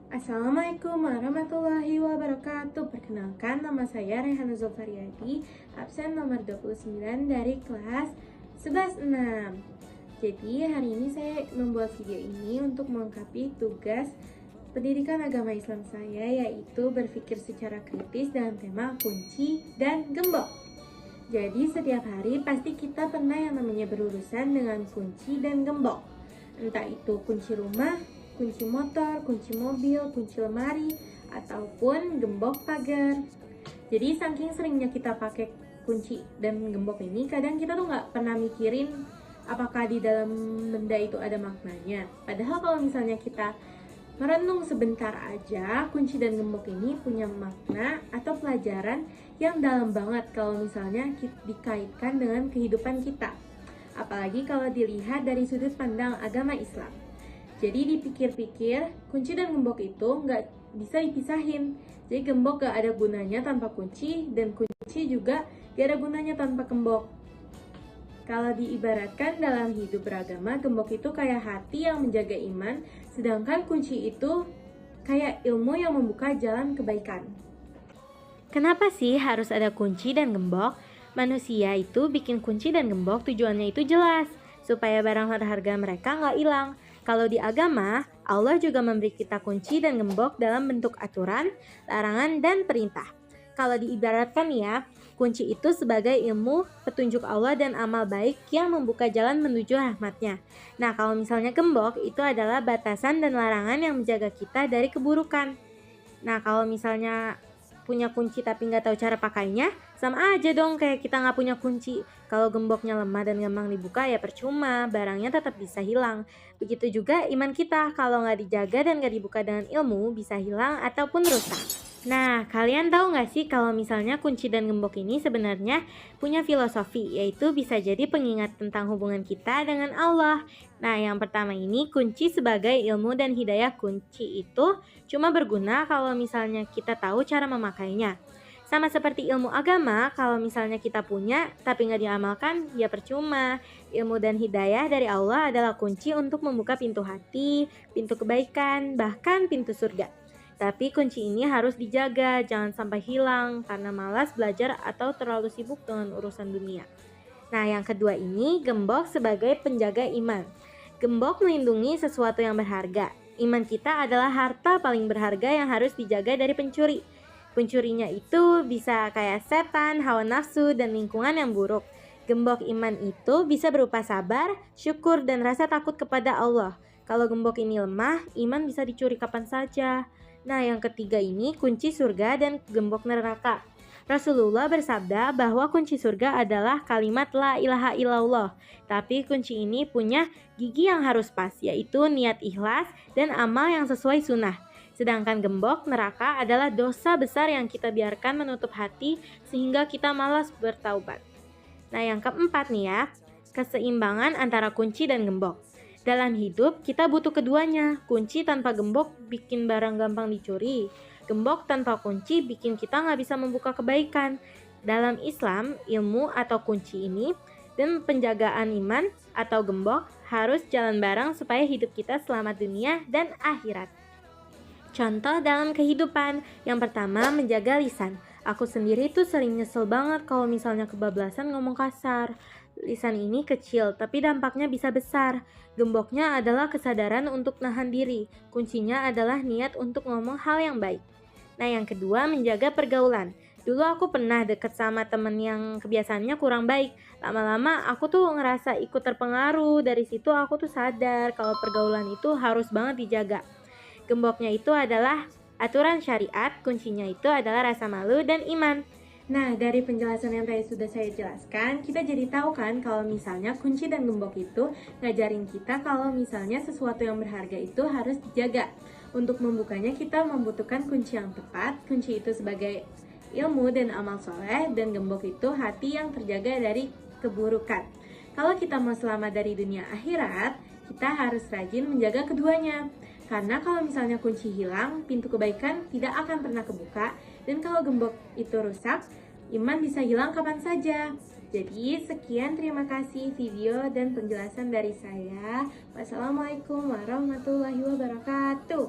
Assalamualaikum warahmatullahi wabarakatuh. Perkenalkan, nama saya Rehana Zulfariadi, absen nomor 29 dari kelas 11-6. Jadi hari ini saya membuat video ini untuk melengkapi tugas pendidikan agama Islam saya, yaitu berpikir secara kritis dalam tema kunci dan gembok. Jadi setiap hari pasti kita pernah yang namanya berurusan dengan kunci dan gembok. Entah itu kunci rumah, kunci motor, kunci mobil, kunci lemari, ataupun gembok pagar. Jadi saking seringnya kita pakai kunci dan gembok ini, kadang kita tuh nggak pernah mikirin apakah di dalam benda itu ada maknanya. Padahal kalau misalnya kita merenung sebentar aja, kunci dan gembok ini punya makna atau pelajaran yang dalam banget kalau misalnya dikaitkan dengan kehidupan kita. Apalagi kalau dilihat dari sudut pandang agama Islam. Jadi dipikir-pikir, kunci dan gembok itu nggak bisa dipisahin. Jadi gembok gak ada gunanya tanpa kunci, dan kunci juga gak ada gunanya tanpa gembok. Kalau diibaratkan dalam hidup beragama, gembok itu kayak hati yang menjaga iman, sedangkan kunci itu kayak ilmu yang membuka jalan kebaikan. Kenapa sih harus ada kunci dan gembok? Manusia itu bikin kunci dan gembok tujuannya itu jelas, supaya barang berharga mereka nggak hilang. Kalau di agama, Allah juga memberi kita kunci dan gembok dalam bentuk aturan, larangan, dan perintah. Kalau diibaratkan ya, kunci itu sebagai ilmu, petunjuk Allah dan amal baik yang membuka jalan menuju rahmatnya. Nah, kalau misalnya gembok itu adalah batasan dan larangan yang menjaga kita dari keburukan. Nah, kalau misalnya punya kunci tapi nggak tahu cara pakainya, sama aja dong kayak kita nggak punya kunci. Kalau gemboknya lemah dan gampang dibuka ya percuma, barangnya tetap bisa hilang. Begitu juga iman kita, kalau nggak dijaga dan nggak dibuka dengan ilmu, bisa hilang ataupun rusak. Nah, kalian tahu nggak sih kalau misalnya kunci dan gembok ini sebenarnya punya filosofi, yaitu bisa jadi pengingat tentang hubungan kita dengan Allah. Nah, yang pertama ini kunci sebagai ilmu dan hidayah. Kunci itu cuma berguna kalau misalnya kita tahu cara memakainya. Sama seperti ilmu agama, kalau misalnya kita punya tapi nggak diamalkan, ya percuma. Ilmu dan hidayah dari Allah adalah kunci untuk membuka pintu hati, pintu kebaikan, bahkan pintu surga. Tapi kunci ini harus dijaga, jangan sampai hilang karena malas belajar atau terlalu sibuk dengan urusan dunia. Nah, yang kedua ini gembok sebagai penjaga iman. Gembok melindungi sesuatu yang berharga. Iman kita adalah harta paling berharga yang harus dijaga dari pencuri. Pencurinya itu bisa kayak setan, hawa nafsu, dan lingkungan yang buruk. Gembok iman itu bisa berupa sabar, syukur, dan rasa takut kepada Allah. Kalau gembok ini lemah, iman bisa dicuri kapan saja. Nah, yang ketiga ini kunci surga dan gembok neraka. Rasulullah bersabda bahwa kunci surga adalah kalimat la ilaha illallah. Tapi kunci ini punya gigi yang harus pas, yaitu niat ikhlas dan amal yang sesuai sunnah. Sedangkan gembok neraka adalah dosa besar yang kita biarkan menutup hati sehingga kita malas bertaubat. Nah, yang keempat nih ya, keseimbangan antara kunci dan gembok. Dalam hidup, kita butuh keduanya. Kunci tanpa gembok bikin barang gampang dicuri. Gembok tanpa kunci bikin kita nggak bisa membuka kebaikan. Dalam Islam, ilmu atau kunci ini dan penjagaan iman atau gembok harus jalan bareng supaya hidup kita selamat dunia dan akhirat. Contoh dalam kehidupan, yang pertama menjaga lisan. Aku sendiri tuh sering nyesel banget kalau misalnya kebablasan ngomong kasar. Lisan ini kecil, tapi dampaknya bisa besar. Gemboknya adalah kesadaran untuk nahan diri. Kuncinya adalah niat untuk ngomong hal yang baik. Nah, yang kedua, menjaga pergaulan. Dulu aku pernah deket sama temen yang kebiasaannya kurang baik. Lama-lama aku tuh ngerasa ikut terpengaruh. Dari situ aku tuh sadar kalau pergaulan itu harus banget dijaga. Gemboknya itu adalah aturan syariat, kuncinya itu adalah rasa malu dan iman. Nah, dari penjelasan yang tadi sudah saya jelaskan, kita jadi tahu kan kalau misalnya kunci dan gembok itu ngajarin kita kalau misalnya sesuatu yang berharga itu harus dijaga. Untuk membukanya kita membutuhkan kunci yang tepat. Kunci itu sebagai ilmu dan amal soleh, dan gembok itu hati yang terjaga dari keburukan. Kalau kita mau selamat dari dunia akhirat, kita harus rajin menjaga keduanya. Karena kalau misalnya kunci hilang, pintu kebaikan tidak akan pernah kebuka. Dan kalau gembok itu rusak, iman bisa hilang kapan saja. Jadi sekian, terima kasih video dan penjelasan dari saya. Wassalamualaikum warahmatullahi wabarakatuh.